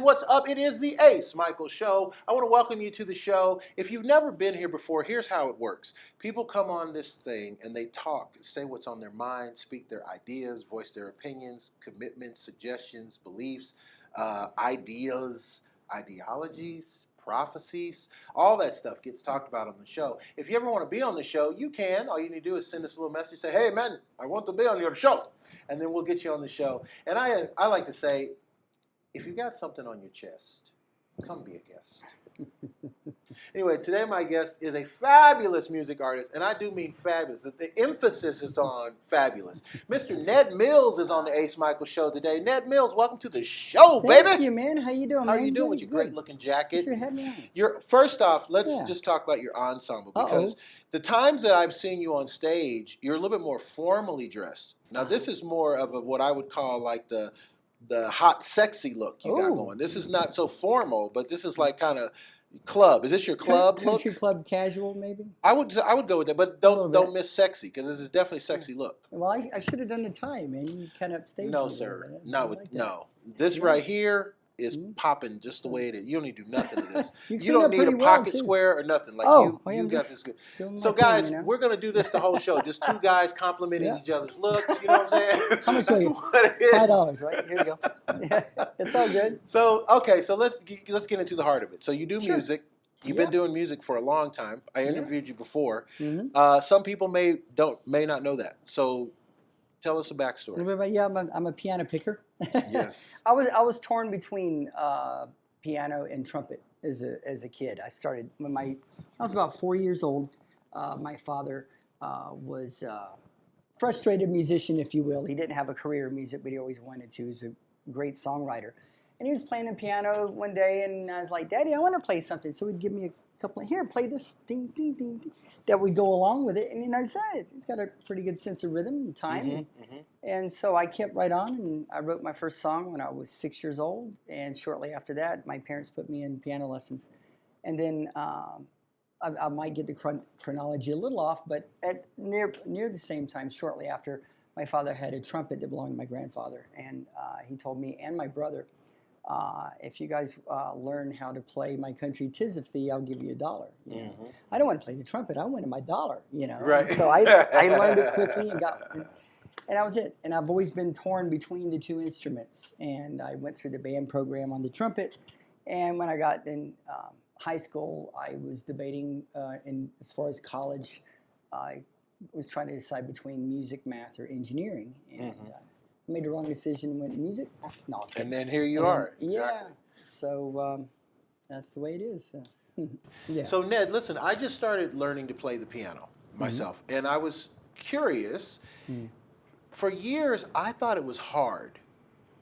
what's up? It is the Ace Micheals Show. I want to welcome you to the show. If you've never been here before, here's how it works. People come on this thing and they talk, say what's on their mind, speak their ideas, voice their opinions, commitments, suggestions, beliefs, ideas, ideologies, prophecies, all that stuff gets talked about on the show. If you ever want to be on the show, you can. All you need to do is send us a little message, say, hey, man, I want to be on your show. And then we'll get you on the show. And I like to say, if you got something on your chest, come be a guest. Anyway, today my guest is a fabulous music artist, and I do mean fabulous. The emphasis is on fabulous. Mr. Ned Mills is on the Ace Micheals Show today. Ned Mills, welcome to the show, baby. Thank you, man. How you doing, How man? are you doing Good, with your good. great-looking jacket? Sure, have me on. First off, let's just talk about your ensemble, because the times that I've seen you on stage, you're a little bit more formally dressed. Now, this is more of what I would call like the hot, sexy look you got going. This is not so formal, but this is like kind of club. Is this your club look? Country club casual, maybe? I would go with that, but don't miss sexy, because this is definitely a sexy look. Well, I should have done the tie, man. You kind of upstaged No, me sir. no. This right here is popping just the way it is. You don't need to do nothing to this. you You don't need a pocket square or nothing. Like you got this good. So guys, we're gonna do this the whole show. Just two guys complimenting each other's looks. You know what I'm saying? How much are you? $5, right? Here you go. Yeah, it's all good. So so let's get into the heart of it. So you do music. You've been doing music for a long time. I interviewed you before. Some people may not know that. So tell us a backstory. Yeah, I'm a piano picker. Yes. I was torn between piano and trumpet as a kid. I started when I was about 4 years old. My father was a frustrated musician, if you will. He didn't have a career in music, but he always wanted to. He was a great songwriter. And he was playing the piano one day, and I was like, Daddy, I want to play something. So he'd give me a couple here, play this ding, ding, ding, ding. That would go along with it. And I said, he's got a pretty good sense of rhythm and time. And so I kept right on, and I wrote my first song when I was 6 years old. And shortly after that, my parents put me in piano lessons. And then I might get the chronology a little off, but at near the same time, shortly after, my father had a trumpet that belonged to my grandfather. And he told me and my brother, if you guys learn how to play My Country 'Tis of Thee, I'll give you $1. You know? I don't want to play the trumpet. I wanted my $1. You know. Right. And so I learned it quickly and that was it. And I've always been torn between the two instruments. And I went through the band program on the trumpet. And when I got in high school, I was debating. As far as college, I was trying to decide between music, math, or engineering. And made the wrong decision and went to music. No, and then here you are. Exactly. Yeah. So that's the way it is. Yeah. So Ned, listen, I just started learning to play the piano myself, and I was curious. For years, I thought it was hard.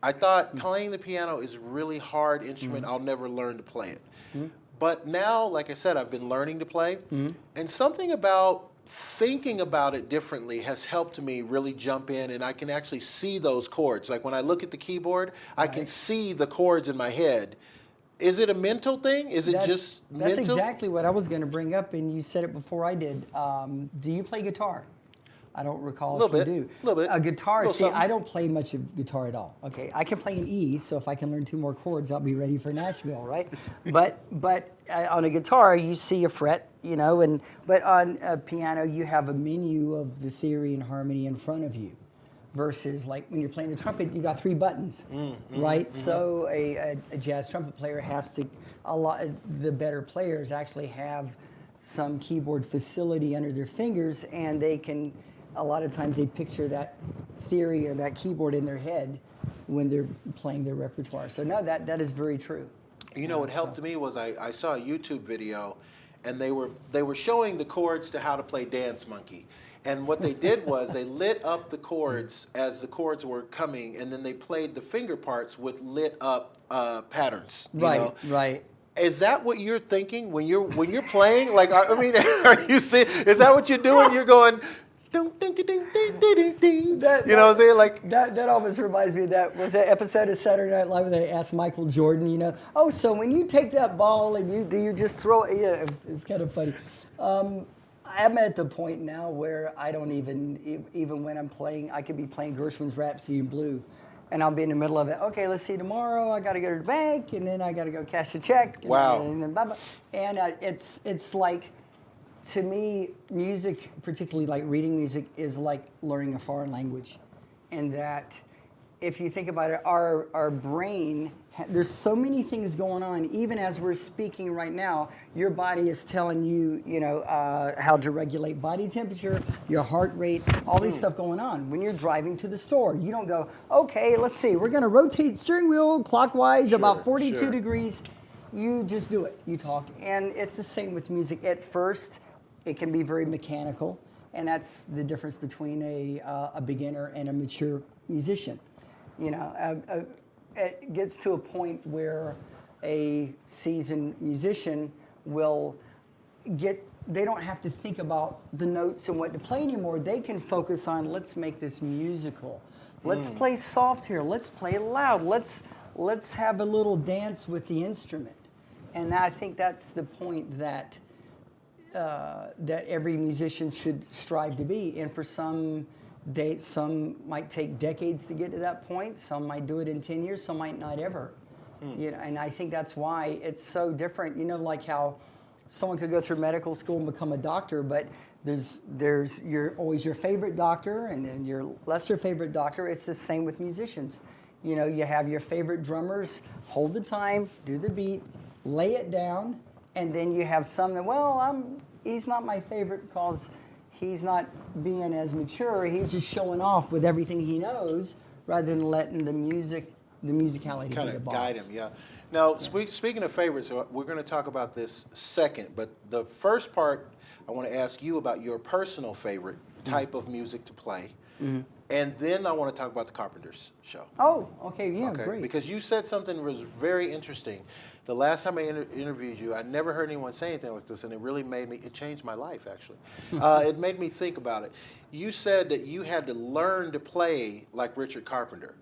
I thought playing the piano is a really hard instrument. I'll never learn to play it. But now, like I said, I've been learning to play, and something about thinking about it differently has helped me really jump in, and I can actually see those chords. Like when I look at the keyboard, I can see the chords in my head. Is it a mental thing? Is it just mental? That's exactly what I was going to bring up, and you said it before I did. Do you play guitar? I don't recall if you do. A little bit. A guitar, something. I don't play much of guitar at all. Okay, I can play an E, so if I can learn 2 more chords, I'll be ready for Nashville, right? but on a guitar, you see a fret, you know, but on a piano, you have a menu of the theory and harmony in front of you. Versus like when you're playing the trumpet, you got 3 buttons, right? So a jazz trumpet player has to, the better players actually have some keyboard facility under their fingers, and they can, a lot of times they picture that theory or that keyboard in their head when they're playing their repertoire. So no, that is very true. You know, what helped me was I saw a YouTube video, and they were showing the chords to how to play Dance Monkey. And what they did was they lit up the chords as the chords were coming, and then they played the finger parts with lit up patterns. Right. Is that what you're thinking when you're playing? Like, I mean, are you saying, is that what you're doing? You're going, ding, ding, ding, ding, ding, ding. You know what I'm saying? Like that almost reminds me of that episode of Saturday Night Live where they asked Michael Jordan, you know, so when you take that ball and do you just throw it? Yeah, it's kind of funny. I'm at the point now where I don't even when I'm playing, I could be playing Gershwin's Rhapsody in Blue, and I'll be in the middle of it. Okay, let's see, tomorrow I got to go to the bank, and then I got to go cash a check. Wow. And then blah, blah. And it's like, to me, music, particularly like reading music, is like learning a foreign language. And that, if you think about it, our brain, there's so many things going on. Even as we're speaking right now, your body is telling you, how to regulate body temperature, your heart rate, all these stuff going on. When you're driving to the store, you don't go, okay, let's see, we're going to rotate steering wheel clockwise about 42 degrees. You just do it. You talk. And it's the same with music. At first, it can be very mechanical, and that's the difference between a beginner and a mature musician. It gets to a point where a seasoned musician will they don't have to think about the notes and what to play anymore. They can focus on, let's make this musical. Let's play soft here. Let's play loud. Let's have a little dance with the instrument. And I think that's the point that every musician should strive to be. And for some might take decades to get to that point. Some might do it in 10 years. Some might not ever. And I think that's why it's so different. Like how someone could go through medical school and become a doctor, but there's always your favorite doctor and then your lesser favorite doctor. It's the same with musicians. You have your favorite drummers, hold the time, do the beat, lay it down, and then you have some that, he's not my favorite because he's not being as mature. He's just showing off with everything he knows rather than letting the musicality kind be the of boss. guide him, yeah. Now, speaking of favorites, we're going to talk about this second, but the first part, I want to ask you about your personal favorite type of music to play, and then I want to talk about the Carpenters show. Oh, okay, yeah, great. Because you said something that was very interesting. The last time I interviewed you, I never heard anyone say anything like this, and it really it changed my life, actually. It made me think about it. You said that you had to learn to play like Richard Carpenter.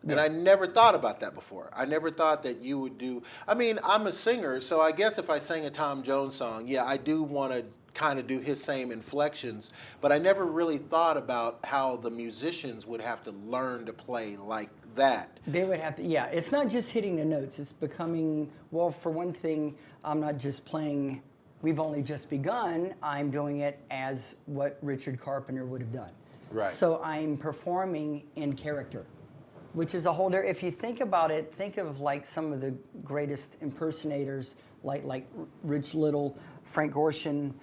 And I never thought about that before. I never thought that you would do, I'm a singer, so I guess if I sang a Tom Jones song, yeah, I do want to kind of do his same inflections, but I never really thought about how the musicians would have to learn to play like that. They would have to, yeah. It's not just hitting the notes. It's becoming, well, for one thing, I'm not just playing, we've only just begun. I'm doing it as what Richard Carpenter would have done. Right. So I'm performing in character, which is a whole different, if you think about it, think of like some of the greatest impersonators, like Rich Little, Frank Gorshin,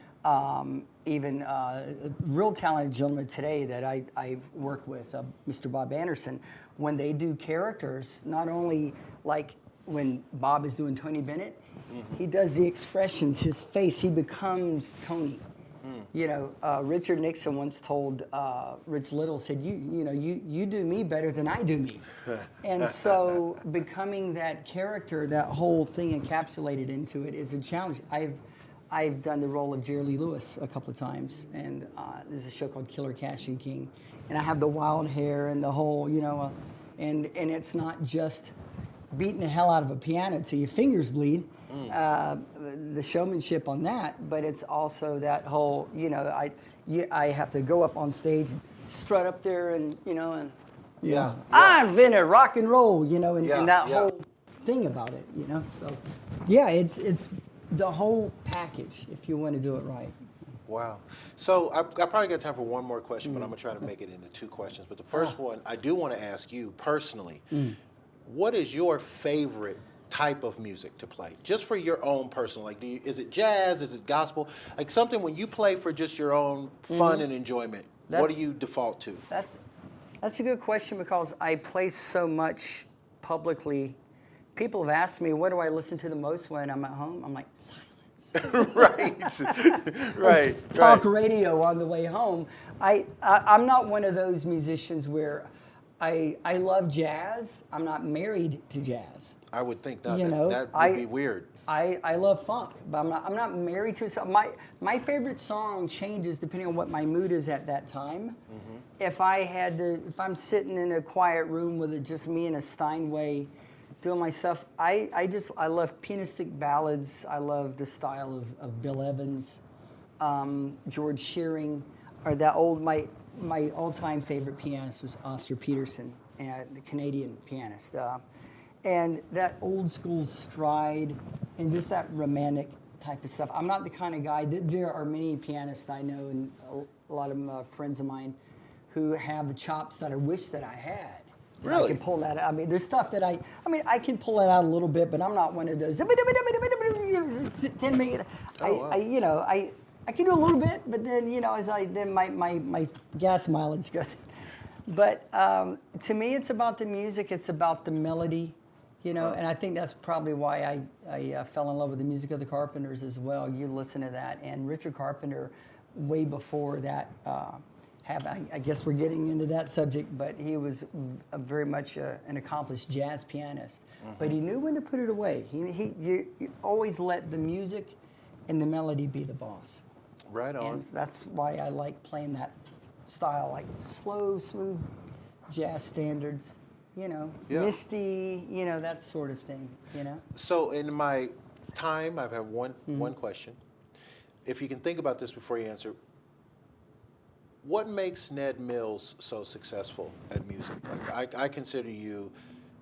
even a real talented gentleman today that I work with, Mr. Bob Anderson. When they do characters, not only like when Bob is doing Tony Bennett, he does the expressions, his face, he becomes Tony. Richard Nixon once told Rich Little, said, you do me better than I do me. And so becoming that character, that whole thing encapsulated into it is a challenge. I've done the role of Jerry Lee Lewis a couple of times, and there's a show called Killer Cash and King, and I have the wild hair and the whole, and it's not just beating the hell out of a piano till your fingers bleed, the showmanship on that, but it's also that whole, I have to go up on stage and strut up there and, I invented rock and roll, and that whole thing about it, so yeah, it's the whole package if you want to do it right. Wow. So I probably got time for one more question, but I'm going to try to make it into two questions. But the first one, I do want to ask you personally, what is your favorite type of music to play? Just for your own personal, is it jazz, is it gospel? Like something when you play for just your own fun and enjoyment, what do you default to? That's a good question because I play so much publicly. People have asked me, what do I listen to the most when I'm at home? I'm like, silence. right. Talk radio on the way home. I'm not one of those musicians where I love jazz. I'm not married to jazz. I would think not. That would be weird. I love funk, but I'm not married to it. My favorite song changes depending on what my mood is at that time. If I'm sitting in a quiet room with just me and a Steinway doing my stuff, I love pianistic ballads. I love the style of Bill Evans, George Shearing, or that old, my all-time favorite pianist was Oscar Peterson. and the Canadian pianist. And that old school stride and just that romantic type of stuff. I'm not the kind of guy there are many pianists I know, and a lot of them, friends of mine, who have the chops that I wish that I had. Really? I can pull that out. I mean, there's stuff that I can pull it out a little bit, but I'm not one of those 10 million. Wow. I can do a little bit, but then, then my gas mileage goes. But to me, it's about the music. It's about the melody, and I think that's probably why I fell in love with the music of the Carpenters as well. You listen to that, and Richard Carpenter, way before that. I guess we're getting into that subject, but he was very much an accomplished jazz pianist. Mm-hmm. But he knew when to put it away. You always let the music and the melody be the boss. Right on. And that's why I like playing that style, like slow, smooth jazz standards, misty, that sort of thing, So in my time, I've had one question. If you can think about this before you answer, what makes Ned Mills so successful at music? Like I consider you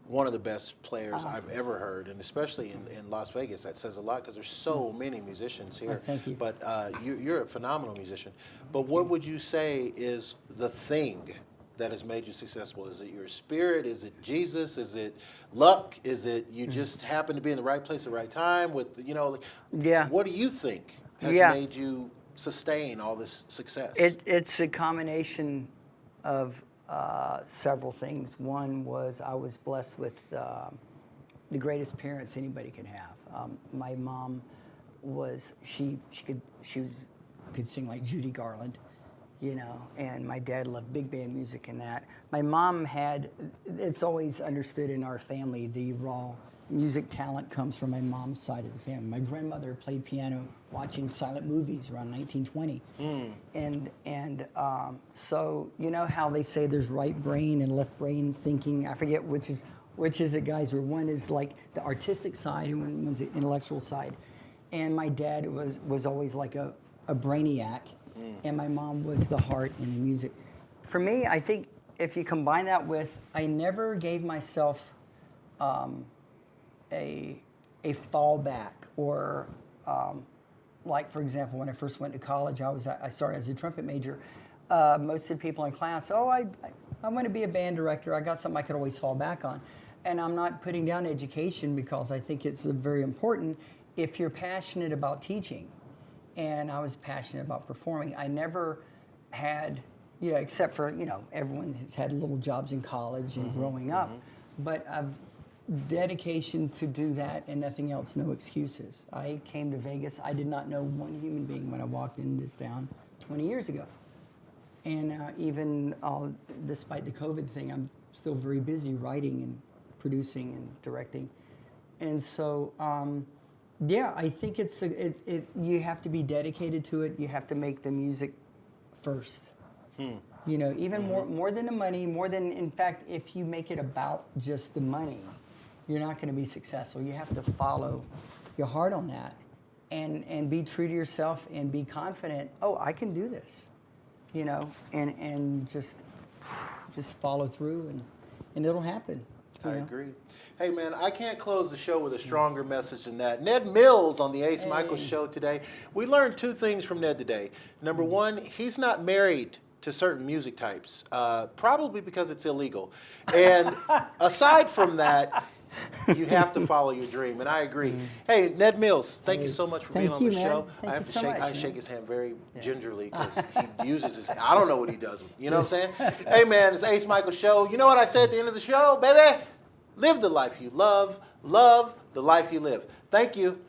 one of the best players I've ever heard, and especially in Las Vegas, that says a lot because there's so many musicians here. Oh, thank you. But you're a phenomenal musician. But what would you say is the thing that has made you successful? Is it your spirit? Is it Jesus? Is it luck? Is it you just happen to be in the right place at the right time? Yeah. What do you think has made you sustain all this success? It's a combination of several things. One was I was blessed with the greatest parents anybody could have. My mom was could sing like Judy Garland, and my dad loved big band music and that. My mom it's always understood in our family, the raw music talent comes from my mom's side of the family. My grandmother played piano watching silent movies around 1920. And so how they say there's right brain and left brain thinking. I forget which is it, guys, where one is like the artistic side and one was the intellectual side. And my dad was always like a brainiac, and my mom was the heart in the music. For me, I think if you combine that with, I never gave myself a fallback, or like, for example, when I first went to college, I started as a trumpet major. Most of the people in class, I want to be a band director. I got something I could always fall back on. And I'm not putting down education because I think it's very important if you're passionate about teaching. And I was passionate about performing. I never had, except for, everyone has had little jobs in college and growing up. But I've dedication to do that and nothing else, no excuses. I came to Vegas. I did not know one human being when I walked into this town 20 years ago. And even despite the COVID thing, I'm still very busy writing and producing and directing. And so, I think you have to be dedicated to it. You have to make the music first. Even more than the money, in fact, if you make it about just the money, you're not going to be successful. You have to follow your heart on that and be true to yourself and be confident, I can do this, and just follow through and it'll happen. I agree. Hey, man, I can't close the show with a stronger message than that. Ned Mills on the Ace Micheals Show today. We learned two things from Ned today. Number one, he's not married to certain music types, probably because it's illegal. And aside from that, you have to follow your dream, and I agree. Hey, Ned Mills, thank you so much for being on the show. Thank you so much. I shake his hand very gingerly because he uses his hand. I don't know what he does. You know what I'm saying? Hey, man, it's Ace Micheals Show. You know what I said at the end of the show, baby? Live the life you love the life you live. Thank you.